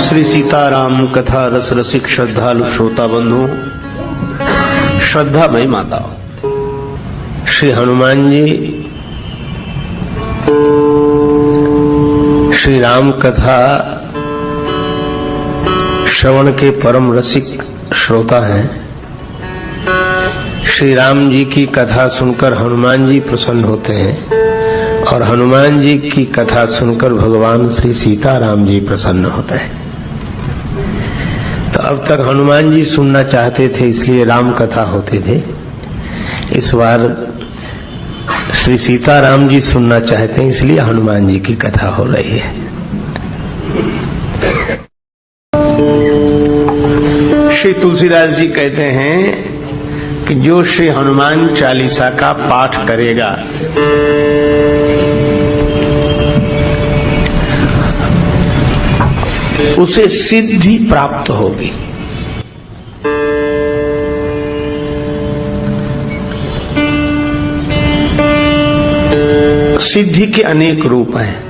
श्री सीताराम कथा रस रसिक श्रद्धालु श्रोता बंधु, श्रद्धामयी माताओं, श्री हनुमान जी श्री राम कथा श्रवण के परम रसिक श्रोता हैं। श्री राम जी की कथा सुनकर हनुमान जी प्रसन्न होते हैं और हनुमान जी की कथा सुनकर भगवान श्री सीताराम जी प्रसन्न होते हैं। तो अब तक हनुमान जी सुनना चाहते थे इसलिए राम कथा होते थे, इस बार श्री सीताराम जी सुनना चाहते हैं इसलिए हनुमान जी की कथा हो रही है। श्री तुलसीदास जी कहते हैं कि जो श्री हनुमान चालीसा का पाठ करेगा उसे सिद्धि प्राप्त होगी। सिद्धि के अनेक रूप हैं।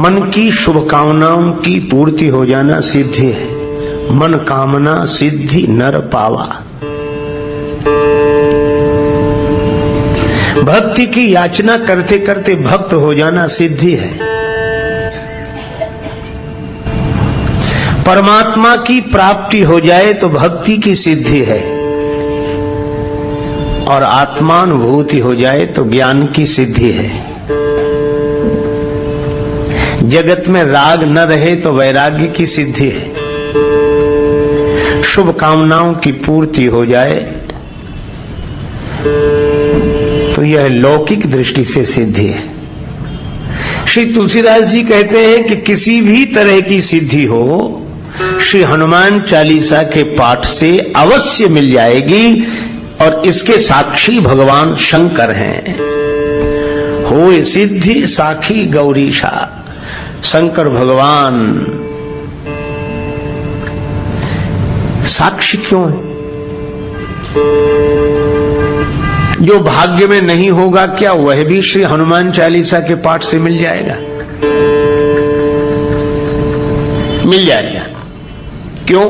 मन की शुभकामनाओं की पूर्ति हो जाना सिद्धि है। मन कामना सिद्धि नर पावा। भक्ति की याचना करते करते भक्त हो जाना सिद्धि है। परमात्मा की प्राप्ति हो जाए तो भक्ति की सिद्धि है और आत्मानुभूति हो जाए तो ज्ञान की सिद्धि है। जगत में राग न रहे तो वैराग्य की सिद्धि है। शुभ कामनाओं की पूर्ति हो जाए तो यह लौकिक दृष्टि से सिद्धि है। श्री तुलसीदास जी कहते हैं कि किसी भी तरह की सिद्धि हो श्री हनुमान चालीसा के पाठ से अवश्य मिल जाएगी और इसके साक्षी भगवान शंकर हैं। होए सिद्धि साखी गौरीशा। शंकर भगवान साक्षी क्यों है? जो भाग्य में नहीं होगा क्या वह भी श्री हनुमान चालीसा के पाठ से मिल जाएगा? मिल जाएगा। क्यों?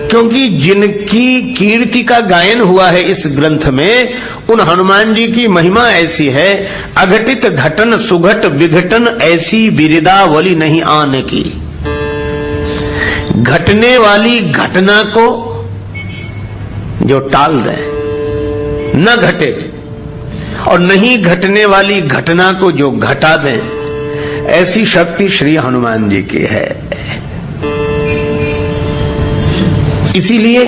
क्योंकि जिनकी कीर्ति का गायन हुआ है इस ग्रंथ में उन हनुमान जी की महिमा ऐसी है। अघटित घटन सुघट विघटन ऐसी बिरदावली नहीं आने की। घटने वाली घटना को जो टाल दे, न घटे, और नहीं घटने वाली घटना को जो घटा दें, ऐसी शक्ति श्री हनुमान जी की है। इसीलिए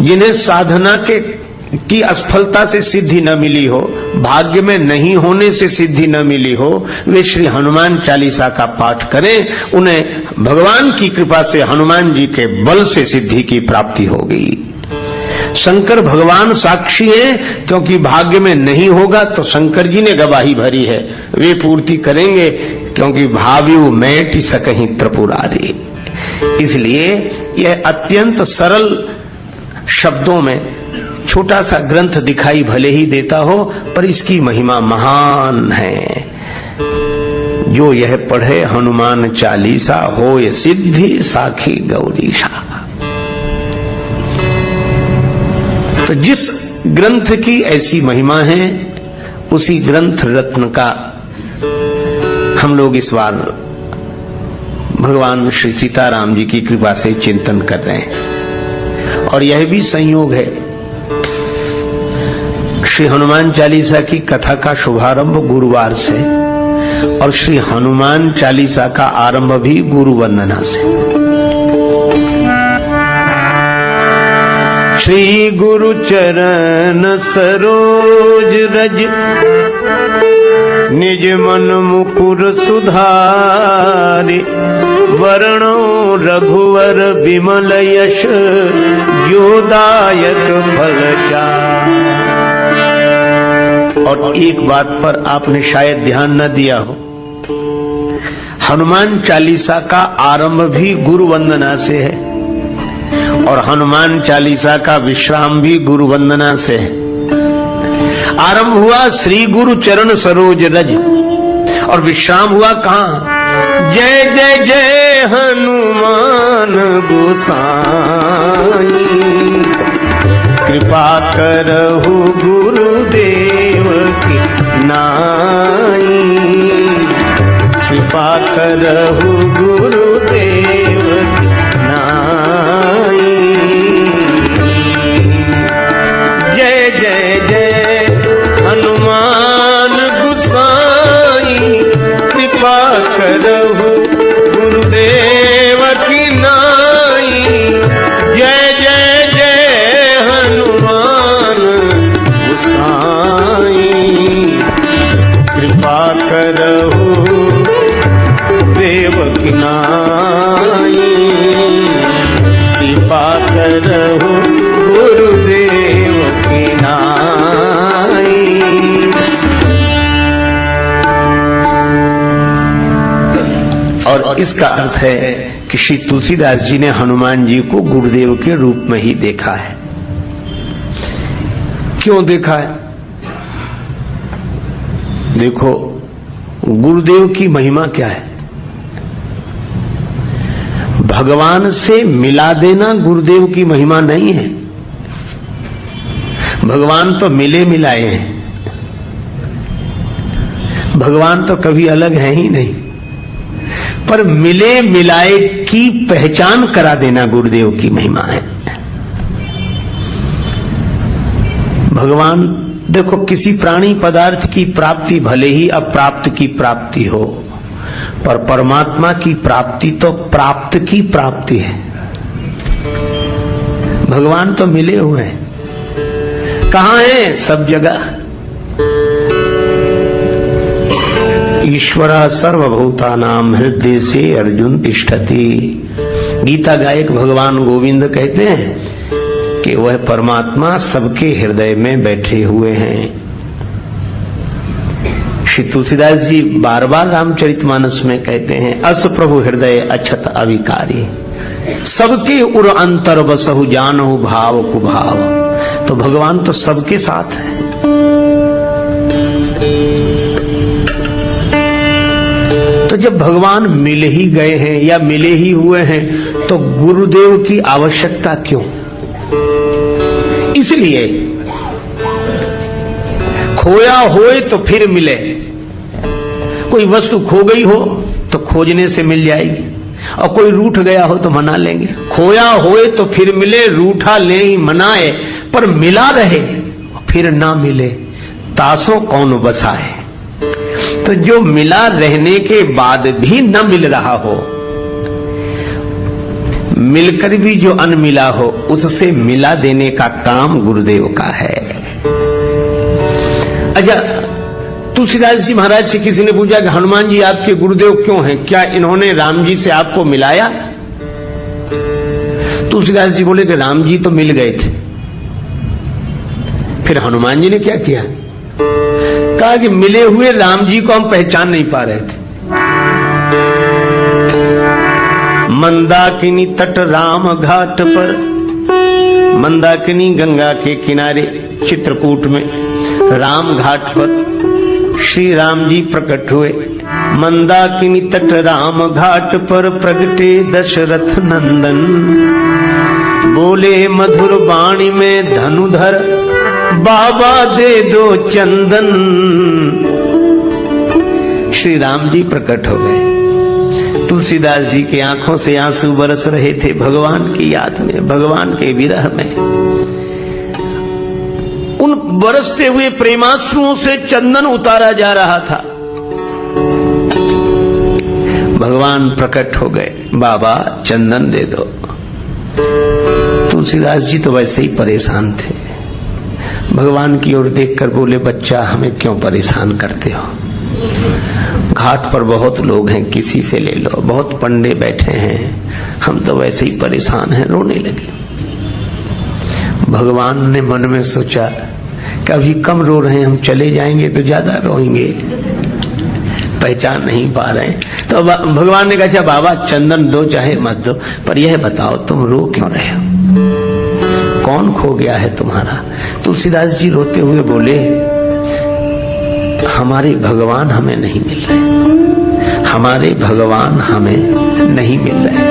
जिन्हें साधना की असफलता से सिद्धि न मिली हो, भाग्य में नहीं होने से सिद्धि न मिली हो, वे श्री हनुमान चालीसा का पाठ करें। उन्हें भगवान की कृपा से हनुमान जी के बल से सिद्धि की प्राप्ति होगी। शंकर भगवान साक्षी हैं क्योंकि भाग्य में नहीं होगा तो शंकर जी ने गवाही भरी है, वे पूर्ति करेंगे क्योंकि भाव्यु मैटि सकहीं त्रिपुरारी। इसलिए यह अत्यंत सरल शब्दों में छोटा सा ग्रंथ दिखाई भले ही देता हो पर इसकी महिमा महान है। जो यह पढ़े हनुमान चालीसा होए सिद्धि साखी गौरीशा। तो जिस ग्रंथ की ऐसी महिमा है उसी ग्रंथ रत्न का हम लोग इस बार भगवान श्री सीताराम जी की कृपा से चिंतन कर रहे हैं। और यह भी संयोग है, श्री हनुमान चालीसा की कथा का शुभारंभ गुरुवार से और श्री हनुमान चालीसा का आरंभ भी गुरु वंदना से। श्री गुरु चरण सरोज रज निज मन मुकुर सुधारि। वरणो रघुवर विमल यश योदायक फल चारि। और एक बात पर आपने शायद ध्यान न दिया हो, हनुमान चालीसा का आरंभ भी गुरु वंदना से है और हनुमान चालीसा का विश्राम भी गुरु वंदना से है। आरंभ हुआ श्री गुरु चरण सरोज रज, और विश्राम हुआ कहां? जय जय जय हनुमान गोसाई, कृपा करहु गुरुदेव की नाई, कृपा करहु गुरुदेव की नाई। जय जय जय हनुमान गोसाई, कृपा करहु गुरुदेव की नाई। जय जय जय हनुमान गोसाई, कृपा करहु देव की नाई, कृपा करहु गुरुदेव की नाई। और इसका अर्थ है कि श्री तुलसीदास जी ने हनुमान जी को गुरुदेव के रूप में ही देखा है। क्यों देखा है? देखो, गुरुदेव की महिमा क्या है? भगवान से मिला देना गुरुदेव की महिमा नहीं है। भगवान तो मिले मिलाए हैं, भगवान तो कभी अलग है ही नहीं, पर मिले मिलाए की पहचान करा देना गुरुदेव की महिमा है। भगवान देखो, किसी प्राणी पदार्थ की प्राप्ति भले ही अप्राप्त की प्राप्ति हो, पर परमात्मा की प्राप्ति तो प्राप्त की प्राप्ति है। भगवान तो मिले हुए हैं। कहां है? सब जगह। ईश्वर सर्वभूतानां हृदय से अर्जुन तिष्ठति। गीता गायक भगवान गोविंद कहते हैं कि वह परमात्मा सबके हृदय में बैठे हुए हैं। श्री तुलसीदास जी बार बार रामचरितमानस में कहते हैं, अस प्रभु हृदय अछत अविकारी, सबके उर अंतर बसहु जानहु भाव कुभाव। तो भगवान तो सबके साथ है। तो जब भगवान मिल ही गए हैं या मिले ही हुए हैं, तो गुरुदेव की आवश्यकता क्यों? इसलिए खोया होए तो फिर मिले। कोई वस्तु खो गई हो तो खोजने से मिल जाएगी, और कोई रूठ गया हो तो मना लेंगे। खोया होए तो फिर मिले, रूठा ले ही मनाए, पर मिला रहे फिर ना मिले, तासों कौन बसाए। तो जो मिला रहने के बाद भी न मिल रहा हो, मिलकर भी जो अनमिला हो, उससे मिला देने का काम गुरुदेव का है। अच्छा, तुलसीदास जी महाराज से किसी ने पूछा कि हनुमान जी आपके गुरुदेव क्यों हैं? क्या इन्होंने राम जी से आपको मिलाया? तुलसीदास जी बोले कि राम जी तो मिल गए थे। फिर हनुमान जी ने क्या किया? कहा कि मिले हुए राम जी को हम पहचान नहीं पा रहे थे। मंदाकिनी तट राम घाट पर, मंदाकिनी गंगा के किनारे चित्रकूट में राम घाट पर श्री राम जी प्रकट हुए। मंदाकिनी तट राम घाट पर प्रगटे दशरथ नंदन, बोले मधुर वाणी में धनुधर, बाबा दे दो चंदन। श्री राम जी प्रकट हो गए। तुलसीदास जी की आंखों से आंसू बरस रहे थे भगवान की याद में, भगवान के विरह में। उन बरसते हुए प्रेमाश्रुओं से चंदन उतारा जा रहा था। भगवान प्रकट हो गए, बाबा चंदन दे दो। तुलसीदास जी तो वैसे ही परेशान थे। भगवान की ओर देखकर बोले, बच्चा हमें क्यों परेशान करते हो? घाट पर बहुत लोग हैं, किसी से ले लो, बहुत पंडे बैठे हैं, हम तो वैसे ही परेशान हैं। रोने लगे। भगवान ने मन में सोचा, कभी कम रो रहे हैं, हम चले जाएंगे तो ज्यादा रोएंगे, पहचान नहीं पा रहे हैं। तो भगवान ने कहा, अच्छा बाबा चंदन दो चाहे मत दो, पर यह बताओ तुम रो क्यों रहे हो? कौन खो गया है तुम्हारा? तुलसीदास जी रोते हुए बोले, हमारे भगवान हमें नहीं मिल रहे, हमारे भगवान हमें नहीं मिल रहे।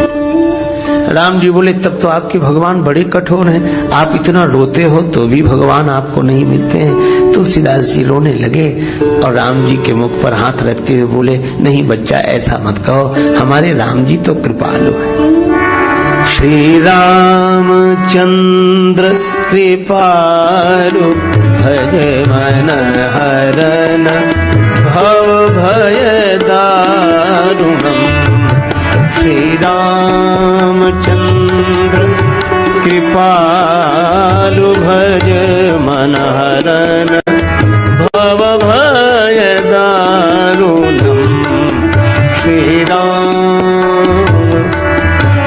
राम जी बोले, तब तो आपके भगवान बड़े कठोर हैं, आप इतना रोते हो तो भी भगवान आपको नहीं मिलते हैं। तुलसीदास जी रोने लगे और राम जी के मुख पर हाथ रखते हुए बोले, नहीं बच्चा, ऐसा मत कहो, हमारे राम जी तो कृपालु है। श्री रामचंद्र कृपालु भज मन हरन भव भय दारुणम। श्री रामचंद्र कृपालु भज मन हरन भव भय दारुणम। श्री राम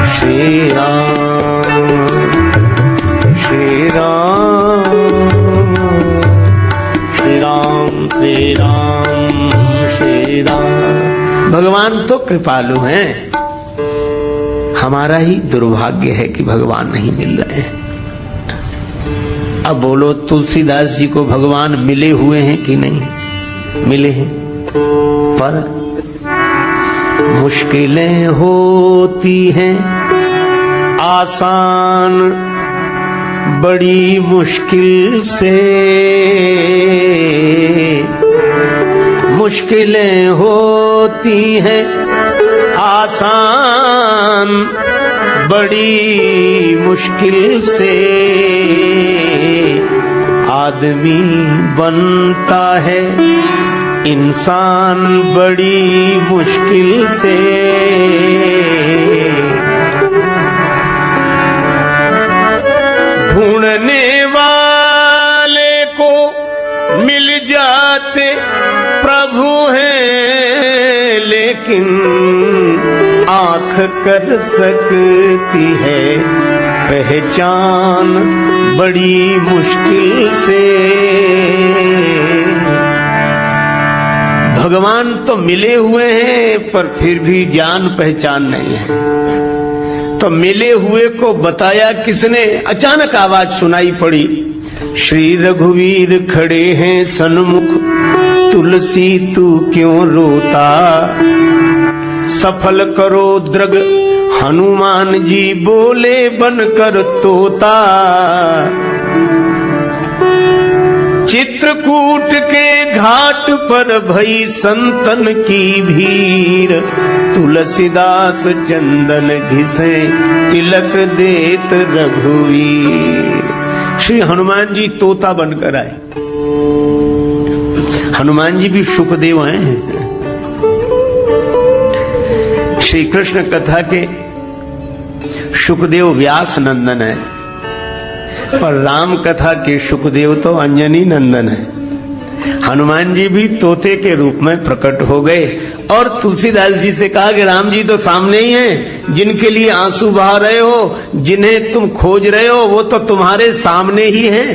श्री राम श्री राम श्री राम श्री राम श्री राम। भगवान तो कृपालु हैं, हमारा ही दुर्भाग्य है कि भगवान नहीं मिल रहे हैं। अब बोलो, तुलसीदास जी को भगवान मिले हुए हैं कि नहीं? मिले हैं, पर मुश्किलें होती हैं आसान बड़ी मुश्किल से, मुश्किलें होती हैं आसान बड़ी मुश्किल से। आदमी बनता है इंसान बड़ी मुश्किल से। ढूंढने वाले को मिल जाते प्रभु हैं, लेकिन आंख कर सकती है पहचान बड़ी मुश्किल से। भगवान तो मिले हुए हैं, पर फिर भी जान पहचान नहीं है। तो मिले हुए को बताया किसने? अचानक आवाज सुनाई पड़ी, श्री रघुवीर खड़े हैं सन्मुख, तुलसी तू क्यों रोता? सफल करो द्रग हनुमान जी बोले बनकर तोता। चित्रकूट के घाट पर भई संतन की भीड़, तुलसीदास चंदन घिसे तिलक देत रघुवीर। श्री हनुमान जी तोता बनकर आए। हनुमान जी भी सुखदेव हैं। श्री कृष्ण कथा के सुखदेव व्यास नंदन है, पर राम कथा के सुखदेव तो अंजनी नंदन है। हनुमान जी भी तोते के रूप में प्रकट हो गए और तुलसीदास जी से कहा कि राम जी तो सामने ही हैं, जिनके लिए आंसू बहा रहे हो, जिन्हें तुम खोज रहे हो, वो तो तुम्हारे सामने ही हैं।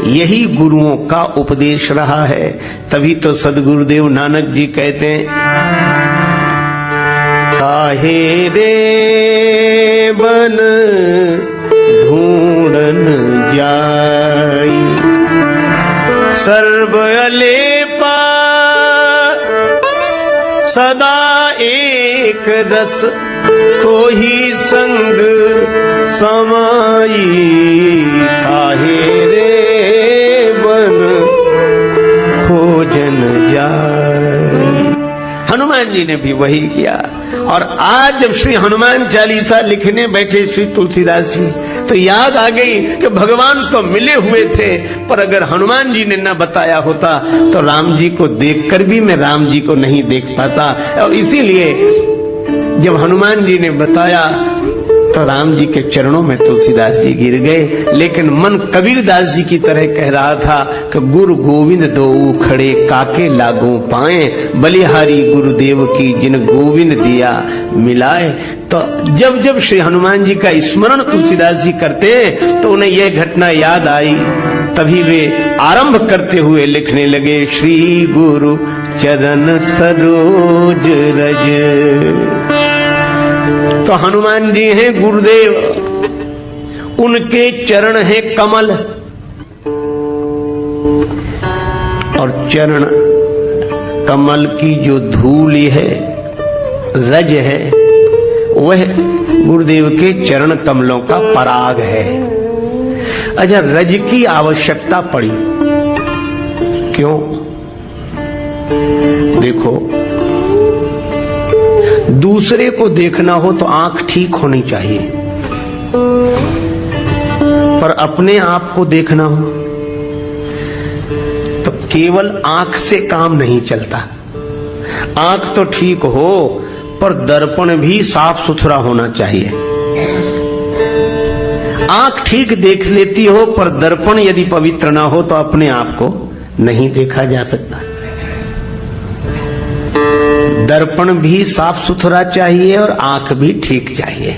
यही गुरुओं का उपदेश रहा है। तभी तो सदगुरुदेव नानक जी कहते हैं, काहे रे बन ढूंढन जाई, सर्व अलेपा सदा एक रस, तो ही संग समाई। काहे रे बन खोजन जाई। हनुमान जी ने भी वही किया। और आज जब श्री हनुमान चालीसा लिखने बैठे श्री तुलसीदास जी, तो याद आ गई कि भगवान तो मिले हुए थे, पर अगर हनुमान जी ने न बताया होता तो राम जी को देखकर भी मैं राम जी को नहीं देख पाता। और इसीलिए जब हनुमान जी ने बताया तो राम जी के चरणों में तुलसीदास जी गिर गए। लेकिन मन कबीरदास जी की तरह कह रहा था कि गुरु गोविंद दो खड़े काके लागू पाए, बलिहारी गुरुदेव की जिन गोविंद दिया मिलाए। तो जब जब श्री हनुमान जी का स्मरण तुलसीदास जी करते तो उन्हें यह घटना याद आई। तभी वे आरंभ करते हुए लिखने लगे, श्री गुरु चरण सरोज रज। तो हनुमान जी हैं गुरुदेव, उनके चरण है कमल, और चरण कमल की जो धूल है, रज है, वह गुरुदेव के चरण कमलों का पराग है। अच्छा, रज की आवश्यकता पड़ी क्यों? देखो, दूसरे को देखना हो तो आंख ठीक होनी चाहिए, पर अपने आप को देखना हो तो केवल आंख से काम नहीं चलता। आंख तो ठीक हो, पर दर्पण भी साफ सुथरा होना चाहिए। आंख ठीक देख लेती हो, पर दर्पण यदि पवित्र ना हो तो अपने आप को नहीं देखा जा सकता। दर्पण भी साफ सुथरा चाहिए और आंख भी ठीक चाहिए।